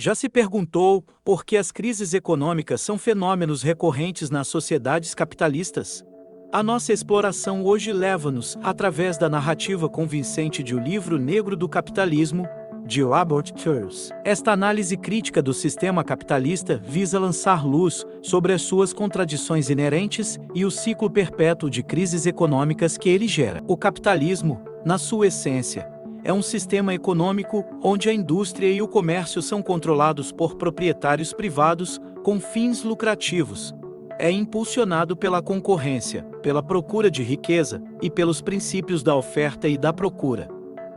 Já se perguntou por que as crises econômicas são fenômenos recorrentes nas sociedades capitalistas? A nossa exploração hoje leva-nos, através da narrativa convincente de O Livro Negro do Capitalismo, de Robert Kurz. Esta análise crítica do sistema capitalista visa lançar luz sobre as suas contradições inerentes e o ciclo perpétuo de crises econômicas que ele gera. O capitalismo, na sua essência, é um sistema econômico onde a indústria e o comércio são controlados por proprietários privados com fins lucrativos. É impulsionado pela concorrência, pela procura de riqueza e pelos princípios da oferta e da procura.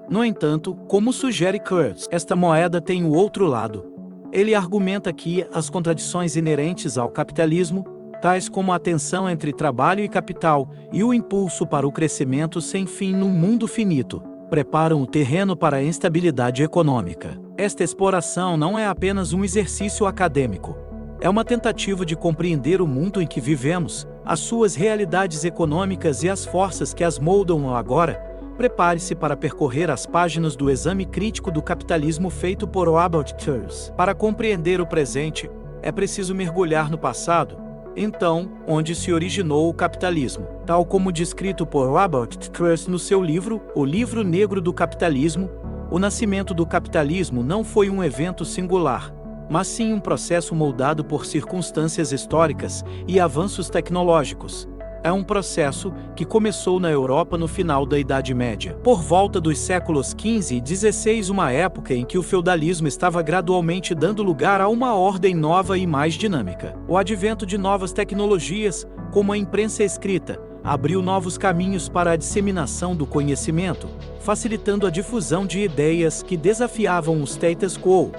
No entanto, como sugere Kurz, esta moeda tem o outro lado. Ele argumenta que as contradições inerentes ao capitalismo, tais como a tensão entre trabalho e capital e o impulso para o crescimento sem fim num mundo finito, preparam o terreno para a instabilidade econômica. Esta exploração não é apenas um exercício acadêmico. É uma tentativa de compreender o mundo em que vivemos, as suas realidades econômicas e as forças que as moldam agora. Prepare-se para percorrer as páginas do exame crítico do capitalismo feito por Robert Kurz. Para compreender o presente, é preciso mergulhar no passado, então, onde se originou o capitalismo. Tal como descrito por Robert Kurz no seu livro, O Livro Negro do Capitalismo, o nascimento do capitalismo não foi um evento singular, mas sim um processo moldado por circunstâncias históricas e avanços tecnológicos. É um processo que começou na Europa no final da Idade Média. Por volta dos séculos XV e XVI, uma época em que o feudalismo estava gradualmente dando lugar a uma ordem nova e mais dinâmica. O advento de novas tecnologias, como a imprensa escrita, abriu novos caminhos para a disseminação do conhecimento, facilitando a difusão de ideias que desafiavam o status quo.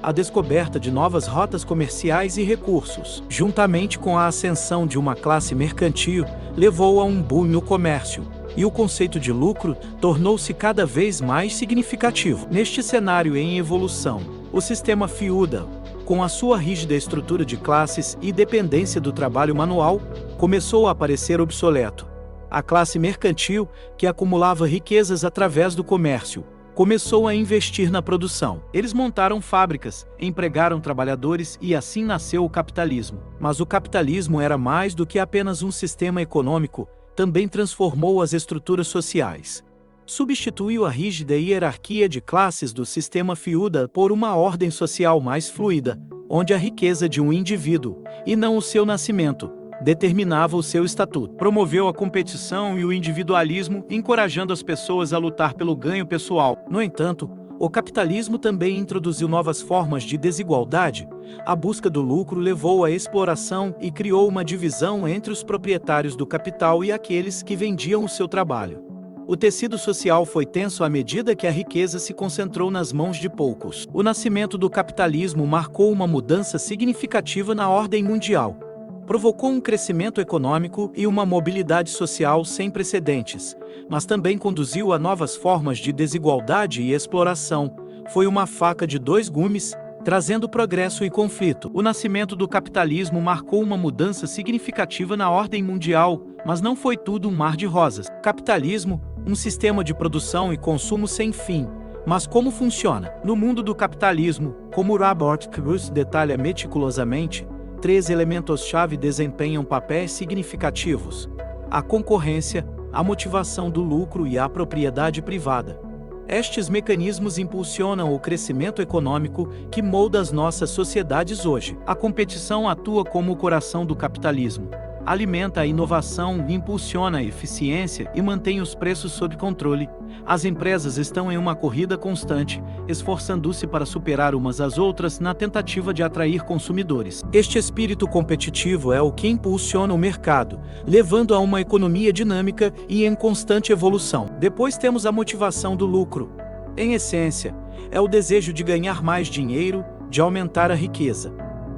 A descoberta de novas rotas comerciais e recursos, juntamente com a ascensão de uma classe mercantil, levou a um boom no comércio, e o conceito de lucro tornou-se cada vez mais significativo. Neste cenário em evolução, o sistema feudal, com a sua rígida estrutura de classes e dependência do trabalho manual, começou a parecer obsoleto. A classe mercantil, que acumulava riquezas através do comércio, começou a investir na produção. Eles montaram fábricas, empregaram trabalhadores e assim nasceu o capitalismo. Mas o capitalismo era mais do que apenas um sistema econômico, também transformou as estruturas sociais. Substituiu a rígida hierarquia de classes do sistema feudal por uma ordem social mais fluida, onde a riqueza de um indivíduo, e não o seu nascimento, determinava o seu estatuto. Promoveu a competição e o individualismo, encorajando as pessoas a lutar pelo ganho pessoal. No entanto, o capitalismo também introduziu novas formas de desigualdade. A busca do lucro levou à exploração e criou uma divisão entre os proprietários do capital e aqueles que vendiam o seu trabalho. O tecido social foi tenso à medida que a riqueza se concentrou nas mãos de poucos. O nascimento do capitalismo marcou uma mudança significativa na ordem mundial. Provocou um crescimento econômico e uma mobilidade social sem precedentes, mas também conduziu a novas formas de desigualdade e exploração. Foi uma faca de dois gumes, trazendo progresso e conflito. O nascimento do capitalismo marcou uma mudança significativa na ordem mundial, mas não foi tudo um mar de rosas. Capitalismo, um sistema de produção e consumo sem fim. Mas como funciona? No mundo do capitalismo, como Robert Kurz detalha meticulosamente, 3 elementos-chave desempenham papéis significativos: a concorrência, a motivação do lucro e a propriedade privada. Estes mecanismos impulsionam o crescimento econômico que molda as nossas sociedades hoje. A competição atua como o coração do capitalismo. Alimenta a inovação, impulsiona a eficiência e mantém os preços sob controle. As empresas estão em uma corrida constante, esforçando-se para superar umas às outras na tentativa de atrair consumidores. Este espírito competitivo é o que impulsiona o mercado, levando a uma economia dinâmica e em constante evolução. Depois temos a motivação do lucro. Em essência, é o desejo de ganhar mais dinheiro, de aumentar a riqueza.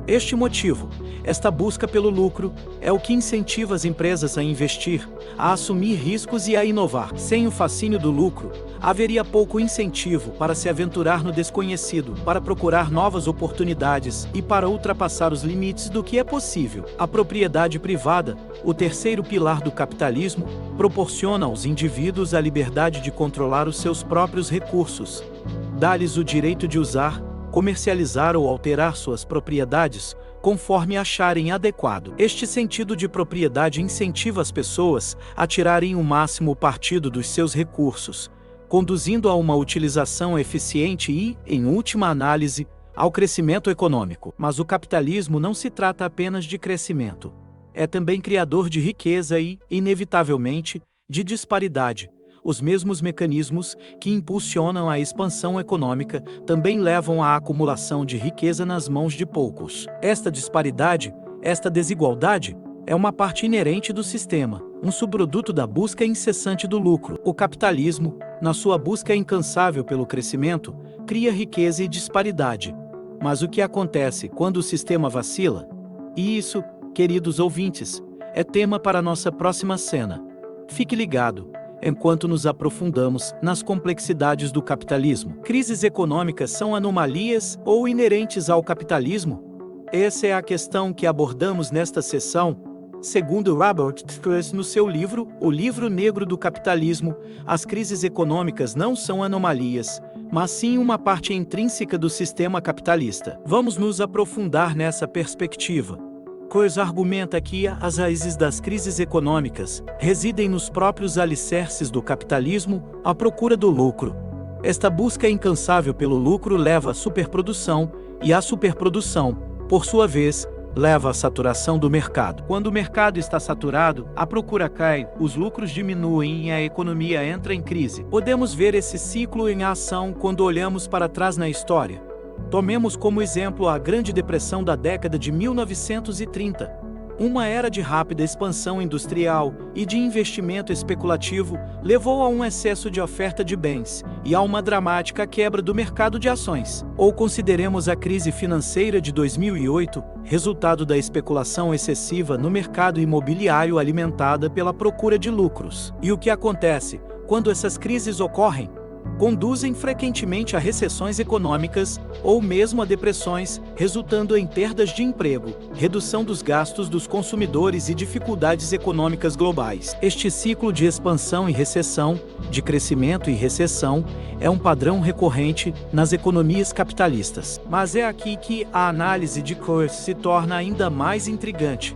Este motivo, esta busca pelo lucro, é o que incentiva as empresas a investir, a assumir riscos e a inovar. Sem o fascínio do lucro, haveria pouco incentivo para se aventurar no desconhecido, para procurar novas oportunidades e para ultrapassar os limites do que é possível. A propriedade privada, o terceiro pilar do capitalismo, proporciona aos indivíduos a liberdade de controlar os seus próprios recursos. Dá-lhes o direito de usar, comercializar ou alterar suas propriedades, conforme acharem adequado. Este sentido de propriedade incentiva as pessoas a tirarem o máximo partido dos seus recursos, conduzindo a uma utilização eficiente e, em última análise, ao crescimento econômico. Mas o capitalismo não se trata apenas de crescimento. É também criador de riqueza e, inevitavelmente, de disparidade. Os mesmos mecanismos que impulsionam a expansão econômica também levam à acumulação de riqueza nas mãos de poucos. Esta disparidade, esta desigualdade, é uma parte inerente do sistema, um subproduto da busca incessante do lucro. O capitalismo, na sua busca incansável pelo crescimento, cria riqueza e disparidade. Mas o que acontece quando o sistema vacila? E isso, queridos ouvintes, é tema para nossa próxima cena. Fique ligado, enquanto nos aprofundamos nas complexidades do capitalismo. Crises econômicas são anomalias ou inerentes ao capitalismo? Essa é a questão que abordamos nesta sessão. Segundo Robert Truss no seu livro, O Livro Negro do Capitalismo, as crises econômicas não são anomalias, mas sim uma parte intrínseca do sistema capitalista. Vamos nos aprofundar nessa perspectiva. Truss argumenta que as raízes das crises econômicas residem nos próprios alicerces do capitalismo, a procura do lucro. Esta busca incansável pelo lucro leva à superprodução, e a superprodução, por sua vez, leva à saturação do mercado. Quando o mercado está saturado, a procura cai, os lucros diminuem e a economia entra em crise. Podemos ver esse ciclo em ação quando olhamos para trás na história. Tomemos como exemplo a Grande Depressão da década de 1930. Uma era de rápida expansão industrial e de investimento especulativo levou a um excesso de oferta de bens e a uma dramática quebra do mercado de ações. Ou consideremos a crise financeira de 2008, resultado da especulação excessiva no mercado imobiliário alimentada pela procura de lucros. E o que acontece quando essas crises ocorrem? Conduzem frequentemente a recessões econômicas ou mesmo a depressões, resultando em perdas de emprego, redução dos gastos dos consumidores e dificuldades econômicas globais. Este ciclo de expansão e recessão, de crescimento e recessão, é um padrão recorrente nas economias capitalistas. Mas é aqui que a análise de Truss se torna ainda mais intrigante.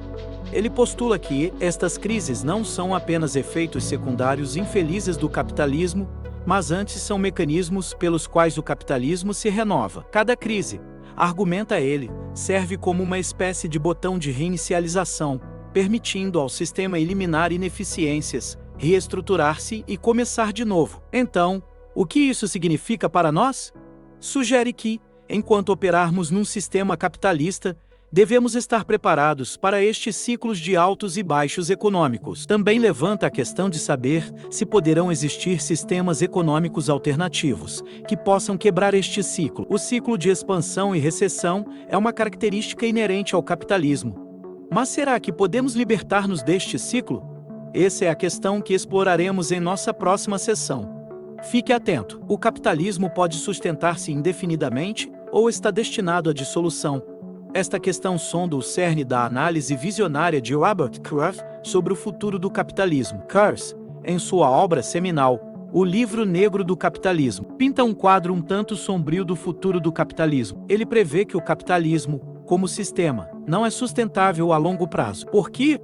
Ele postula que estas crises não são apenas efeitos secundários infelizes do capitalismo, mas antes são mecanismos pelos quais o capitalismo se renova. Cada crise, argumenta ele, serve como uma espécie de botão de reinicialização, permitindo ao sistema eliminar ineficiências, reestruturar-se e começar de novo. Então, o que isso significa para nós? Sugere que, enquanto operarmos num sistema capitalista, devemos estar preparados para estes ciclos de altos e baixos econômicos. Também levanta a questão de saber se poderão existir sistemas econômicos alternativos que possam quebrar este ciclo. O ciclo de expansão e recessão é uma característica inerente ao capitalismo. Mas será que podemos libertar-nos deste ciclo? Essa é a questão que exploraremos em nossa próxima sessão. Fique atento. O capitalismo pode sustentar-se indefinidamente ou está destinado à dissolução? Esta questão sonda o cerne da análise visionária de Robert Truss sobre o futuro do capitalismo. Truss, em sua obra seminal, O Livro Negro do Capitalismo, pinta um quadro um tanto sombrio do futuro do capitalismo. Ele prevê que o capitalismo, como sistema, não é sustentável a longo prazo. Por quê?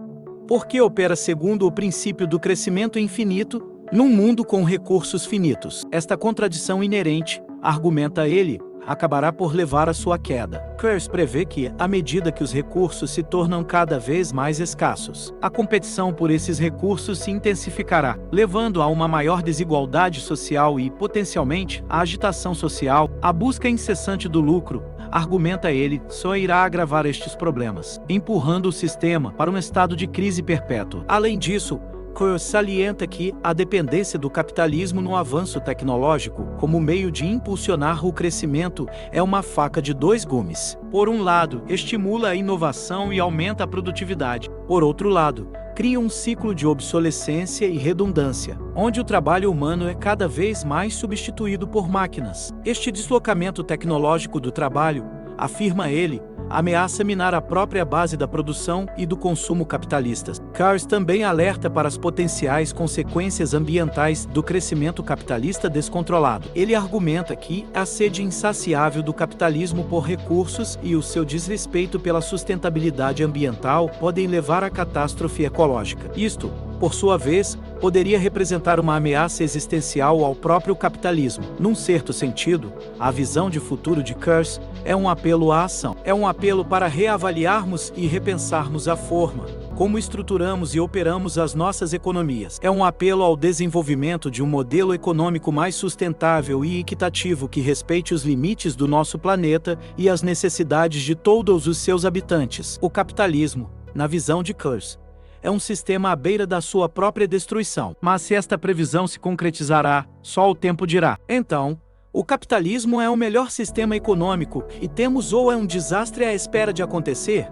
Porque opera segundo o princípio do crescimento infinito num mundo com recursos finitos. Esta contradição inerente, argumenta ele, acabará por levar à sua queda. Truss prevê que, à medida que os recursos se tornam cada vez mais escassos, a competição por esses recursos se intensificará, levando a uma maior desigualdade social e, potencialmente, a agitação social. A busca incessante do lucro, argumenta ele, só irá agravar estes problemas, empurrando o sistema para um estado de crise perpétua. Além disso, Truss salienta que a dependência do capitalismo no avanço tecnológico, como meio de impulsionar o crescimento, é uma faca de dois gumes. Por um lado, estimula a inovação e aumenta a produtividade. Por outro lado, cria um ciclo de obsolescência e redundância, onde o trabalho humano é cada vez mais substituído por máquinas. Este deslocamento tecnológico do trabalho, afirma ele, ameaça minar a própria base da produção e do consumo capitalistas. Kurz também alerta para as potenciais consequências ambientais do crescimento capitalista descontrolado. Ele argumenta que a sede insaciável do capitalismo por recursos e o seu desrespeito pela sustentabilidade ambiental podem levar à catástrofe ecológica. Isto, por sua vez, poderia representar uma ameaça existencial ao próprio capitalismo. Num certo sentido, a visão de futuro de Kurz é um apelo à ação. É um apelo para reavaliarmos e repensarmos a forma como estruturamos e operamos as nossas economias. É um apelo ao desenvolvimento de um modelo econômico mais sustentável e equitativo que respeite os limites do nosso planeta e as necessidades de todos os seus habitantes. O capitalismo, na visão de Kurz, é um sistema à beira da sua própria destruição. Mas se esta previsão se concretizará, só o tempo dirá. Então, o capitalismo é o melhor sistema econômico e temos ou é um desastre à espera de acontecer?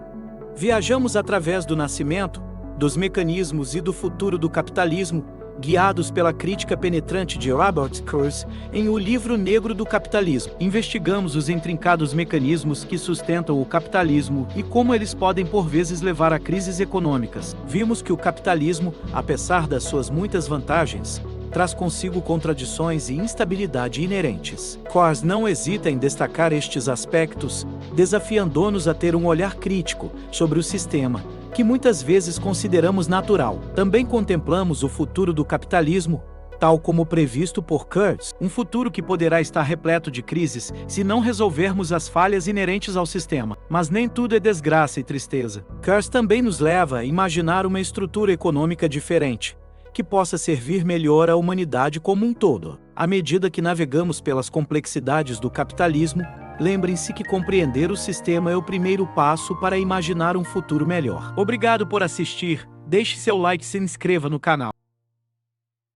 Viajamos através do nascimento, dos mecanismos e do futuro do capitalismo, guiados pela crítica penetrante de Robert Kurz em O Livro Negro do Capitalismo. Investigamos os intrincados mecanismos que sustentam o capitalismo e como eles podem por vezes levar a crises econômicas. Vimos que o capitalismo, apesar das suas muitas vantagens, traz consigo contradições e instabilidade inerentes. Kurz não hesita em destacar estes aspectos, desafiando-nos a ter um olhar crítico sobre o sistema, que muitas vezes consideramos natural. Também contemplamos o futuro do capitalismo, tal como previsto por Kurz, um futuro que poderá estar repleto de crises se não resolvermos as falhas inerentes ao sistema. Mas nem tudo é desgraça e tristeza. Kurz também nos leva a imaginar uma estrutura econômica diferente, que possa servir melhor à humanidade como um todo. À medida que navegamos pelas complexidades do capitalismo, lembrem-se que compreender o sistema é o primeiro passo para imaginar um futuro melhor. Obrigado por assistir, deixe seu like e se inscreva no canal.